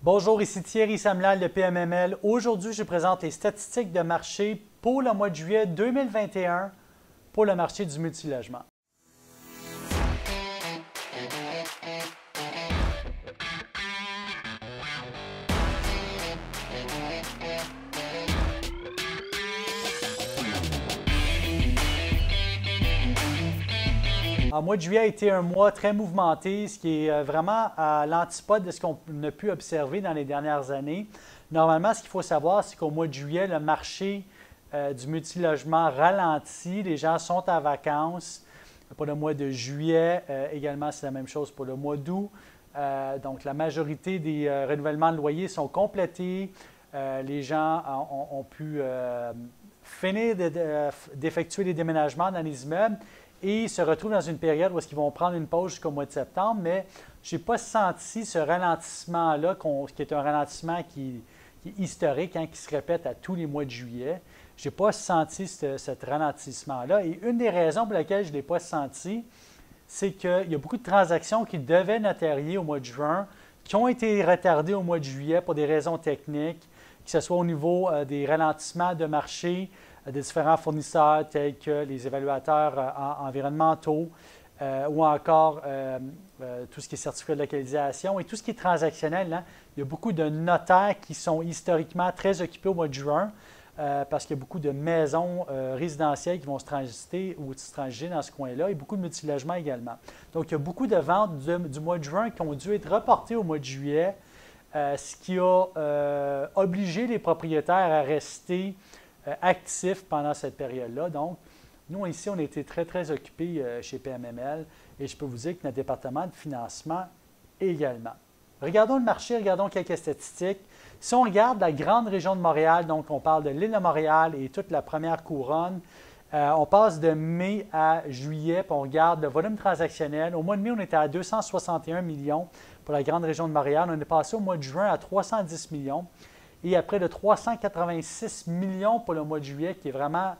Bonjour, ici Thierry Samlal de PMML. Aujourd'hui, je présente les statistiques de marché pour le mois de juillet 2021 pour le marché du multilogement. Le mois de juillet a été un mois très mouvementé, ce qui est vraiment à l'antipode de ce qu'on a pu observer dans les dernières années. Normalement, ce qu'il faut savoir, c'est qu'au mois de juillet, le marché du multilogement ralentit. Les gens sont en vacances. Pour le mois de juillet, également, c'est la même chose pour le mois d'août. Donc, la majorité des renouvellements de loyers sont complétés. Les gens ont pu finir d'effectuer les déménagements dans les immeubles et se retrouvent dans une période où ils vont prendre une pause jusqu'au mois de septembre, mais je n'ai pas senti ce ralentissement-là, qui est un ralentissement qui est historique, qui se répète à tous les mois de juillet. Je n'ai pas senti ce ralentissement-là. Et une des raisons pour lesquelles je ne l'ai pas senti, c'est qu'il y a beaucoup de transactions qui devaient notarier au mois de juin, qui ont été retardées au mois de juillet pour des raisons techniques, que ce soit au niveau des ralentissements de marché, des différents fournisseurs tels que les évaluateurs environnementaux ou encore tout ce qui est certificat de localisation et tout ce qui est transactionnel. Hein. Il y a beaucoup de notaires qui sont historiquement très occupés au mois de juin parce qu'il y a beaucoup de maisons résidentielles qui vont se transiger ou se transiger dans ce coin-là et beaucoup de multilogements également. Donc, il y a beaucoup de ventes du mois de juin qui ont dû être reportées au mois de juillet, ce qui a obligé les propriétaires à rester actifs pendant cette période-là. Donc, nous, ici, on a été très, très occupés chez PMML et je peux vous dire que notre département de financement également. Regardons le marché, regardons quelques statistiques. Si on regarde la grande région de Montréal, donc on parle de l'île de Montréal et toute la première couronne, on passe de mai à juillet, puis on regarde le volume transactionnel. Au mois de mai, on était à 261 millions pour la grande région de Montréal. On est passé au mois de juin à 310 millions. Et à près de 386 millions pour le mois de juillet, qui est vraiment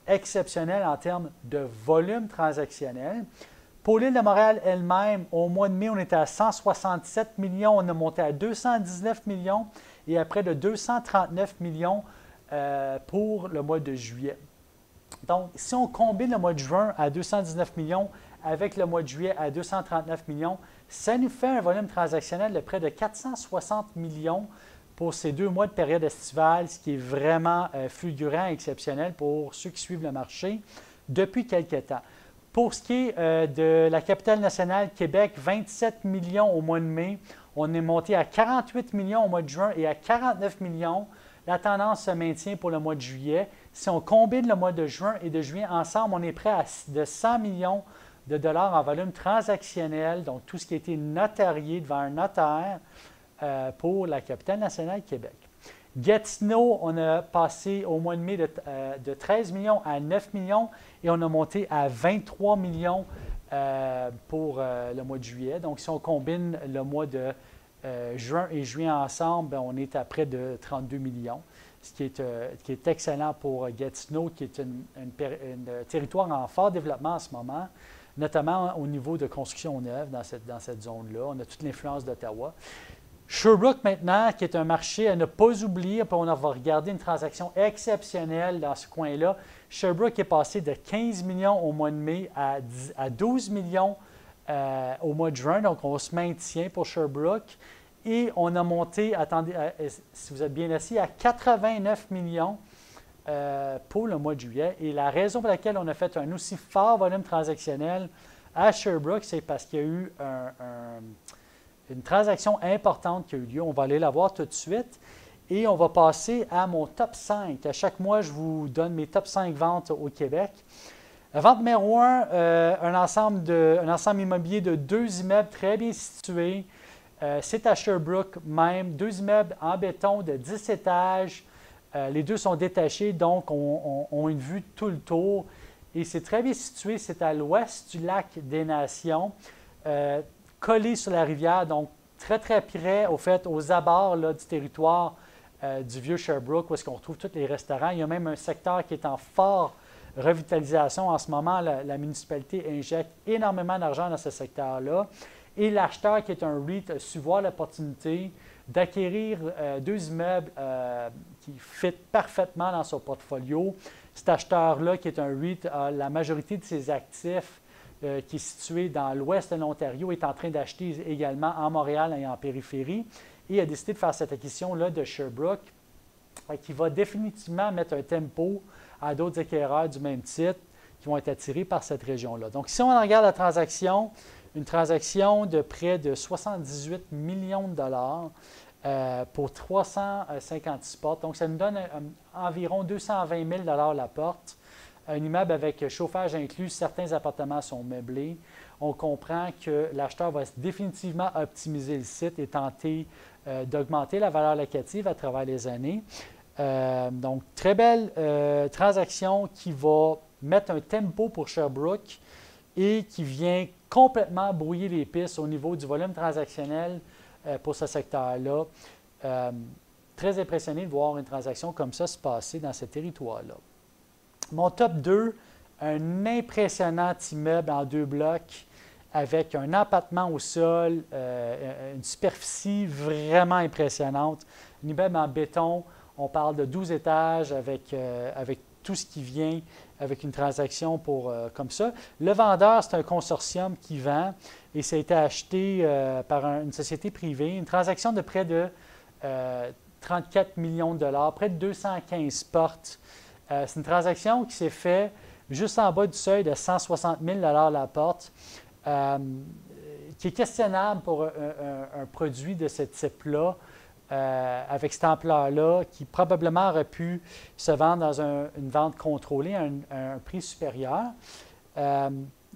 exceptionnel en termes de volume transactionnel. Pour l'île de Montréal elle-même, au mois de mai, on était à 167 millions, on a monté à 219 millions et à près de 239 millions pour le mois de juillet. Donc, si on combine le mois de juin à 219 millions avec le mois de juillet à 239 millions, ça nous fait un volume transactionnel de près de 460 millions pour ces 2 mois de période estivale, ce qui est vraiment fulgurant et exceptionnel pour ceux qui suivent le marché depuis quelques temps. Pour ce qui est de la capitale nationale, Québec, 27 millions au mois de mai. On est monté à 48 millions au mois de juin et à 49 millions. La tendance se maintient pour le mois de juillet. Si on combine le mois de juin et de juillet ensemble, on est prêt à de 100 millions de dollars en volume transactionnel, donc tout ce qui a été notarié devant un notaire, pour la capitale nationale Québec. Gatineau, on a passé au mois de mai de 13 millions à 9 millions et on a monté à 23 millions pour le mois de juillet. Donc, si on combine le mois de juin et juillet ensemble, on est à près de 32 millions, ce qui est excellent pour Gatineau, qui est un territoire en fort développement en ce moment, notamment au niveau de construction neuve dans cette zone-là. On a toute l'influence d'Ottawa. Sherbrooke, maintenant, qui est un marché à ne pas oublier, puis on va regarder une transaction exceptionnelle dans ce coin-là. Sherbrooke est passé de 15 millions au mois de mai à 12 millions au mois de juin, donc on se maintient pour Sherbrooke. Et on a monté, attendez, si vous êtes bien assis, à 89 millions pour le mois de juillet. Et la raison pour laquelle on a fait un aussi fort volume transactionnel à Sherbrooke, c'est parce qu'il y a eu une transaction importante qui a eu lieu. On va aller la voir tout de suite. Et on va passer à mon top 5. À chaque mois, je vous donne mes top 5 ventes au Québec. La vente numéro 1, un ensemble immobilier de 2 immeubles très bien situés. C'est à Sherbrooke même. 2 immeubles en béton de 10 étages. Les 2 sont détachés, donc ont une vue tout le tour. Et c'est très bien situé. C'est à l'ouest du lac des Nations. Collé sur la rivière, donc très, très près, aux abords là, du territoire du vieux Sherbrooke, où est-ce qu'on retrouve tous les restaurants. Il y a même un secteur qui est en forte revitalisation. En ce moment, la municipalité injecte énormément d'argent dans ce secteur-là. Et l'acheteur, qui est un REIT, a su voir l'opportunité d'acquérir deux immeubles qui fit parfaitement dans son portfolio. Cet acheteur-là, qui est un REIT, a la majorité de ses actifs qui est situé dans l'ouest de l'Ontario, est en train d'acheter également en Montréal et en périphérie. Et a décidé de faire cette acquisition-là de Sherbrooke, qui va définitivement mettre un tempo à d'autres acquéreurs du même titre qui vont être attirés par cette région-là. Donc, si on regarde la transaction, une transaction de près de 78 millions de dollars pour 356 portes. Donc, ça nous donne environ 220 000 $ la porte. Un immeuble avec chauffage inclus, certains appartements sont meublés. On comprend que l'acheteur va définitivement optimiser le site et tenter d'augmenter la valeur locative à travers les années. Donc, très belle transaction qui va mettre un tempo pour Sherbrooke et qui vient complètement brouiller les pistes au niveau du volume transactionnel pour ce secteur-là. Très impressionné de voir une transaction comme ça se passer dans ce territoire-là. Mon top 2, un impressionnant immeuble en 2 blocs avec un empattement au sol, une superficie vraiment impressionnante. Un immeuble en béton, on parle de 12 étages avec tout ce qui vient avec une transaction comme ça. Le vendeur, c'est un consortium qui vend et ça a été acheté par une société privée. Une transaction de près de 34 millions de dollars, près de 215 portes. C'est une transaction qui s'est faite juste en bas du seuil de 160 000 $ la porte, qui est questionnable pour un produit de ce type-là. Avec cette ampleur-là, qui probablement aurait pu se vendre dans une vente contrôlée à un prix supérieur.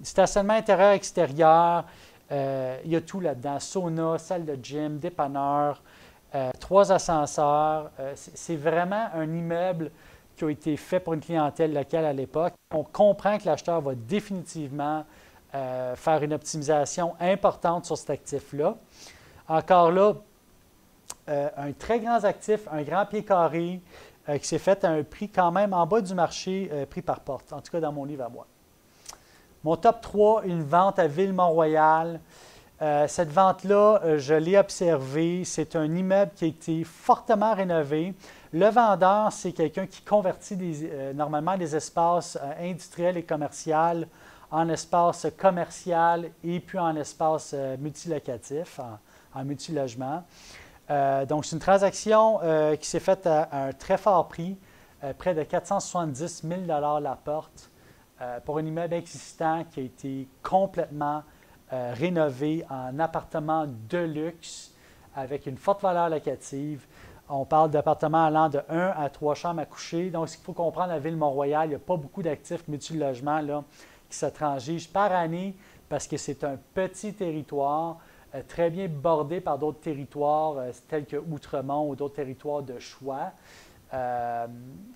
Stationnement intérieur-extérieur, il y a tout là-dedans. Sauna, salle de gym, dépanneur, 3 ascenseurs. C'est vraiment un immeuble qui a été fait pour une clientèle locale à l'époque. On comprend que l'acheteur va définitivement faire une optimisation importante sur cet actif-là. Encore là, un très grand actif, un grand pied carré qui s'est fait à un prix quand même en bas du marché, prix par porte, en tout cas dans mon livre à moi. Mon top 3, une vente à Ville-Mont-Royal. Cette vente-là, je l'ai observée. C'est un immeuble qui a été fortement rénové. Le vendeur, c'est quelqu'un qui convertit normalement des espaces industriels et commerciaux en espace commercial et puis en espace multilocatif, en multilogement. Donc, c'est une transaction qui s'est faite à un très fort prix, près de 470 000 $ la porte, pour un immeuble existant qui a été complètement rénové en appartement de luxe avec une forte valeur locative. On parle d'appartements allant de 1 à 3 chambres à coucher. Donc, ce qu'il faut comprendre, à Ville-Mont-Royal, il n'y a pas beaucoup d'actifs multilogements là, qui se transigent par année parce que c'est un petit territoire. Très bien bordé par d'autres territoires tels que Outremont ou d'autres territoires de choix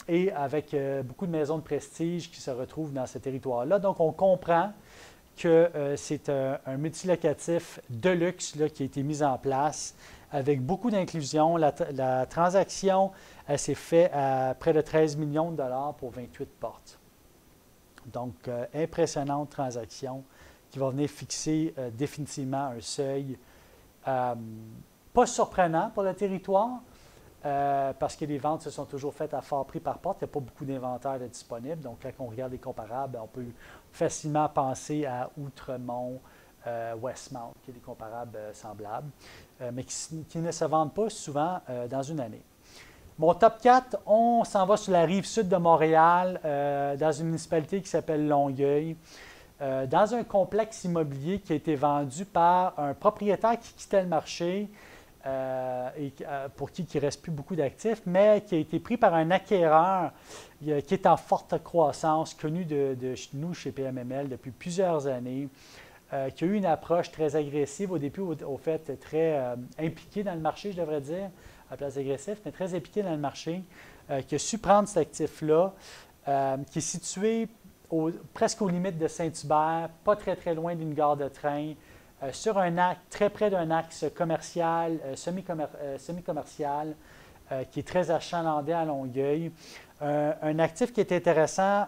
et avec beaucoup de maisons de prestige qui se retrouvent dans ce territoire-là. Donc, on comprend que c'est un multilocatif de luxe là, qui a été mis en place avec beaucoup d'inclusion. La transaction s'est faite à près de 13 millions de dollars pour 28 portes. Donc, impressionnante transaction qui va venir fixer définitivement un seuil pas surprenant pour le territoire, parce que les ventes se sont toujours faites à fort prix par porte. Il n'y a pas beaucoup d'inventaire disponible. Donc, quand on regarde les comparables, on peut facilement penser à Outremont, Westmount, qui est des comparables semblables, mais qui ne se vendent pas souvent dans une année. Mon top 4, on s'en va sur la rive sud de Montréal, dans une municipalité qui s'appelle Longueuil. Dans un complexe immobilier qui a été vendu par un propriétaire qui quittait le marché et pour qui il ne reste plus beaucoup d'actifs, mais qui a été pris par un acquéreur qui est en forte croissance, connu de nous chez PMML depuis plusieurs années, qui a eu une approche très agressive au début, au fait très impliqué dans le marché, je devrais dire, à la place agressive, mais très impliqué dans le marché, qui a su prendre cet actif-là, qui est situé presque aux limites de Saint-Hubert, pas très loin d'une gare de train, sur un axe, très près d'un axe commercial, semi-commercial, qui est très achalandé à Longueuil. Un actif qui est intéressant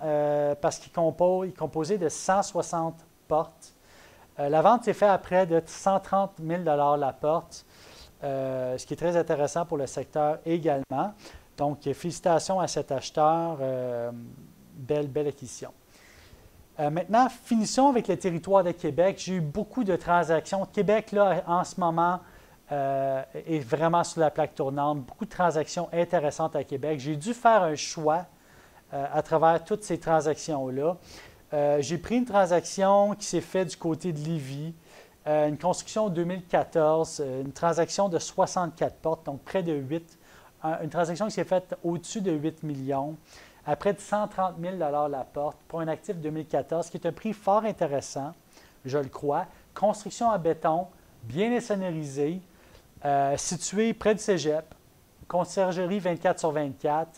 parce qu'il composé de 160 portes, La vente s'est faite à près de 130 000 la porte, ce qui est très intéressant pour le secteur également. Donc, félicitations à cet acheteur. Belle acquisition. Maintenant, finissons avec le territoire de Québec. J'ai eu beaucoup de transactions. Québec, là, en ce moment, est vraiment sur la plaque tournante. Beaucoup de transactions intéressantes à Québec. J'ai dû faire un choix à travers toutes ces transactions-là. J'ai pris une transaction qui s'est faite du côté de Lévis, une construction 2014, une transaction de 64 portes, donc près de 8. Une transaction qui s'est faite au-dessus de 8 millions, à près de 130 000 la porte pour un actif 2014, qui est un prix fort intéressant, je le crois. Construction en béton, bien insonorisée, située près du cégep, conciergerie 24 sur 24.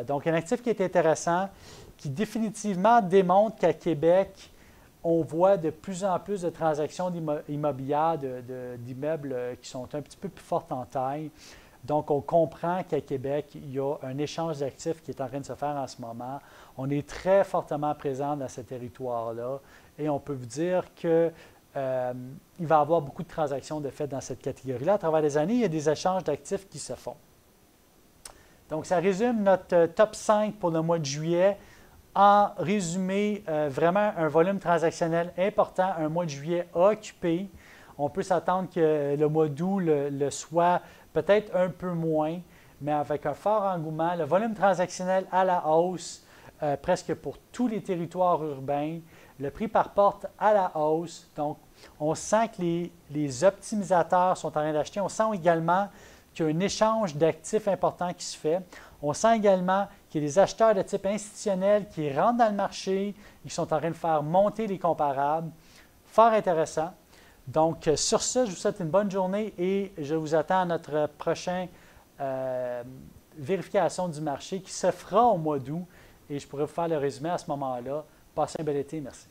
Donc, un actif qui est intéressant, qui définitivement démontre qu'à Québec, on voit de plus en plus de transactions immobilières, d'immeubles qui sont un petit peu plus fortes en taille. Donc, on comprend qu'à Québec, il y a un échange d'actifs qui est en train de se faire en ce moment. On est très fortement présent dans ce territoire-là et on peut vous dire qu'il va y avoir beaucoup de transactions de fait dans cette catégorie-là. À travers les années, il y a des échanges d'actifs qui se font. Donc, ça résume notre top 5 pour le mois de juillet. En résumé, vraiment un volume transactionnel important, un mois de juillet occupé. On peut s'attendre que le mois d'août le soit peut-être un peu moins, mais avec un fort engouement. Le volume transactionnel à la hausse, presque pour tous les territoires urbains. Le prix par porte à la hausse. Donc, on sent que les optimisateurs sont en train d'acheter. On sent également qu'il y a un échange d'actifs important qui se fait. On sent également qu'il y a des acheteurs de type institutionnel qui rentrent dans le marché et qui sont en train de faire monter les comparables. Fort intéressant. Donc, sur ce, je vous souhaite une bonne journée et je vous attends à notre prochaine vérification du marché qui se fera au mois d'août et je pourrai vous faire le résumé à ce moment-là. Passez un bel été. Merci.